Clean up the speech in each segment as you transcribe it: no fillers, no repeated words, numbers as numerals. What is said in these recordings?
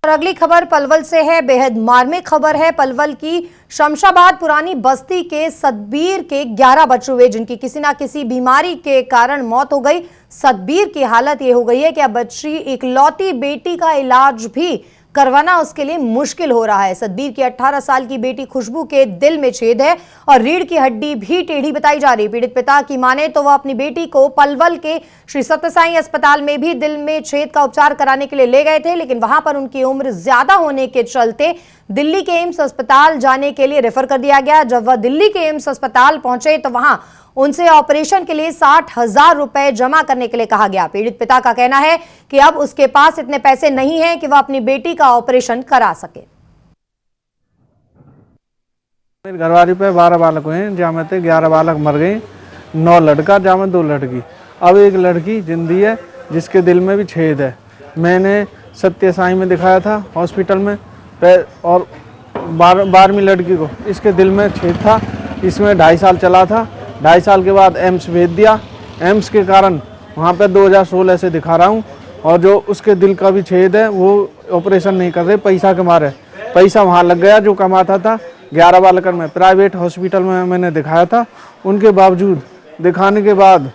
और अगली खबर पलवल से है। बेहद मार्मिक खबर है। पलवल की शमशाबाद पुरानी बस्ती के सतबीर के 11 बच्चे हुए जिनकी किसी ना किसी बीमारी के कारण मौत हो गई। सतबीर की हालत ये हो गई है कि अब बच्ची इकलौती बेटी का इलाज भी करवाना उसके लिए मुश्किल हो रहा है। सतबीर की 18 साल की बेटी खुशबू के दिल में छेद है और रीढ़ की हड्डी भी टेढ़ी बताई जा रही। पीड़ित पिता की माने तो वह अपनी बेटी को पलवल के श्री सत्य साईं अस्पताल में भी दिल में छेद का उपचार कराने के लिए ले गए थे, लेकिन वहां पर उनकी उम्र ज्यादा होने के चलते दिल्ली के एम्स अस्पताल जाने के लिए रेफर कर दिया गया। जब वह दिल्ली के एम्स अस्पताल पहुंचे तो वहां उनसे ऑपरेशन के लिए 60,000 रुपए जमा करने के लिए कहा गया। पीड़ित पिता का कहना है कि अब उसके पास इतने पैसे नहीं हैं कि वह अपनी बेटी का ऑपरेशन करा सके। मेरे घरवाली पे 12 बालक हुए हैं, जहाँ में थे 11 बालक मर गए, 9 लड़का, जहाँ में 2 लड़की। अब एक लड़की जिंदी है जिसके दिल में भी छेद है। मैंने सत्य साई में दिखाया था हॉस्पिटल में, और 12वीं लड़की को इसके दिल में छेद था। इसमें 2.5 साल चला था। 2.5 साल के बाद एम्स भेज दिया। एम्स के कारण वहाँ पे 2016 से दिखा रहा हूँ, और जो उसके दिल का भी छेद है वो ऑपरेशन नहीं कर रहे, पैसा के मारे। पैसा वहाँ लग गया जो कमाता था। 11 बालकर में प्राइवेट हॉस्पिटल में मैंने दिखाया था, उनके बावजूद दिखाने के बाद।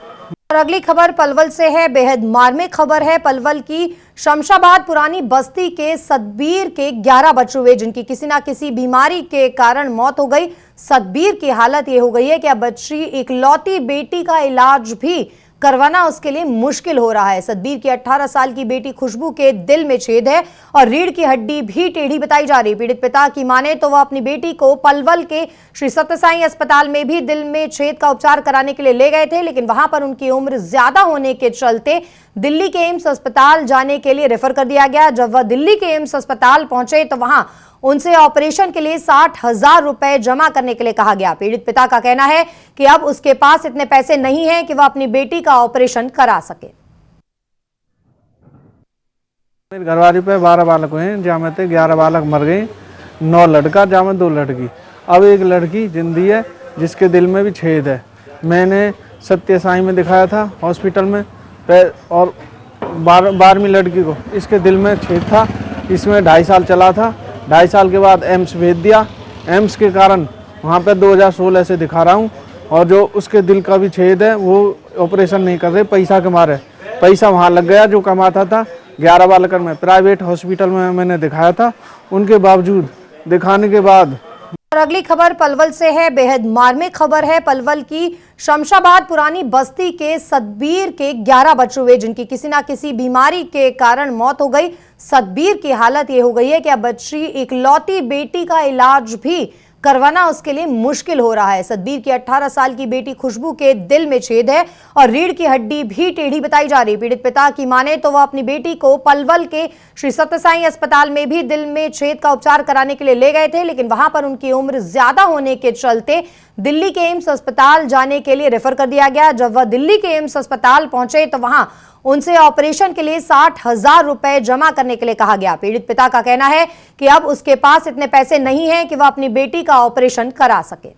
और अगली खबर पलवल से है। बेहद मार्मिक खबर है। पलवल की शमशाबाद पुरानी बस्ती के सतबीर के 11 बच्चे हुए जिनकी किसी ना किसी बीमारी के कारण मौत हो गई। सतबीर की हालत ये हो गई है कि अब बच्ची इकलौती बेटी का इलाज भी करवाना उसके लिए मुश्किल हो रहा है। सतबीर की 18 साल की बेटी खुशबू के दिल में छेद है और रीढ़ की हड्डी भी टेढ़ी बताई जा रही। पीड़ित पिता की माने तो वह अपनी बेटी को पलवल के श्री सत्य साईं अस्पताल में भी दिल में छेद का उपचार कराने के लिए ले गए थे, लेकिन वहां पर उनकी उम्र ज्यादा होने के चलते दिल्ली के एम्स अस्पताल जाने के लिए रेफर कर दिया गया। जब वह दिल्ली के एम्स अस्पताल पहुंचे तो वहां उनसे ऑपरेशन के लिए 60,000 रुपए जमा करने के लिए कहा गया। पीड़ित पिता का कहना है कि अब उसके पास इतने पैसे नहीं हैं कि वह अपनी बेटी का ऑपरेशन करा सके। मेरे घरवाली पे 12 बालक हुए हैं, जहाँ में थे 11 बालक मर गए, 9 लड़का, जहाँ में 2 लड़की। अब एक लड़की जिंदी है जिसके दिल में भी छेद है। मैंने सत्य साई में दिखाया था हॉस्पिटल में, और 12वीं लड़की को इसके दिल में छेद था। इसमें 2.5 साल चला था। 2.5 साल के बाद एम्स भेज दिया। एम्स के कारण वहाँ पे 2016 से दिखा रहा हूँ, और जो उसके दिल का भी छेद है वो ऑपरेशन नहीं कर रहे, पैसा के मारे। पैसा वहाँ लग गया जो कमाता था। 11 बालकर में प्राइवेट हॉस्पिटल में मैंने दिखाया था, उनके बावजूद दिखाने के बाद। और अगली खबर पलवल से है। बेहद मार्मिक खबर है। पलवल की शमशाबाद पुरानी बस्ती के सतबीर के 11 बच्चे हुए जिनकी किसी ना किसी बीमारी के कारण मौत हो गई। सतबीर की हालत ये हो गई है कि अब बच्ची इकलौती बेटी का इलाज भी करवाना उसके लिए मुश्किल हो रहा है। सतबीर की 18 साल की बेटी खुशबू के दिल में छेद है और रीढ़ की हड्डी भी टेढ़ी बताई जा रही। पीड़ित पिता की माने तो वह अपनी बेटी को पलवल के श्री सत्य साईं अस्पताल में भी दिल में छेद का उपचार कराने के लिए ले गए थे, लेकिन वहां पर उनकी उम्र ज्यादा होने के चलते दिल्ली के एम्स अस्पताल जाने के लिए रेफर कर दिया गया। जब वह दिल्ली के एम्स अस्पताल पहुंचे तो वहां उनसे ऑपरेशन के लिए 60,000 रुपए जमा करने के लिए कहा गया। पीड़ित पिता का कहना है कि अब उसके पास इतने पैसे नहीं हैं कि वह अपनी बेटी का ऑपरेशन करा सके।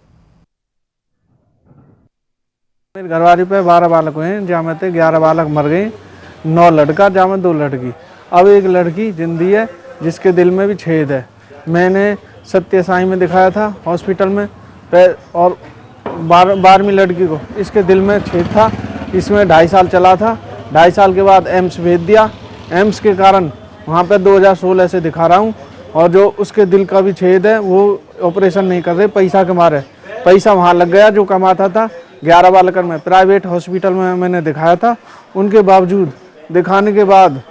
मेरे घरवाली पे 12 बालक हुए हैं, जहाँ में थे 11 बालक मर गए, 9 लड़का, जहाँ में 2 लड़की। अब एक लड़की जिंदी है जिसके दिल में भी छेद है। मैंने सत्य साई में दिखाया था हॉस्पिटल में, और 12वीं लड़की को इसके दिल में छेद था। इसमें 2.5 साल चला था। 2.5 साल के बाद एम्स भेज दिया। एम्स के कारण वहाँ पे 2016 से दिखा रहा हूँ, और जो उसके दिल का भी छेद है वो ऑपरेशन नहीं कर रहे, पैसा के मारे। पैसा वहाँ लग गया जो कमाता था। 11 बालकर में प्राइवेट हॉस्पिटल में मैंने दिखाया था, उनके बावजूद दिखाने के बाद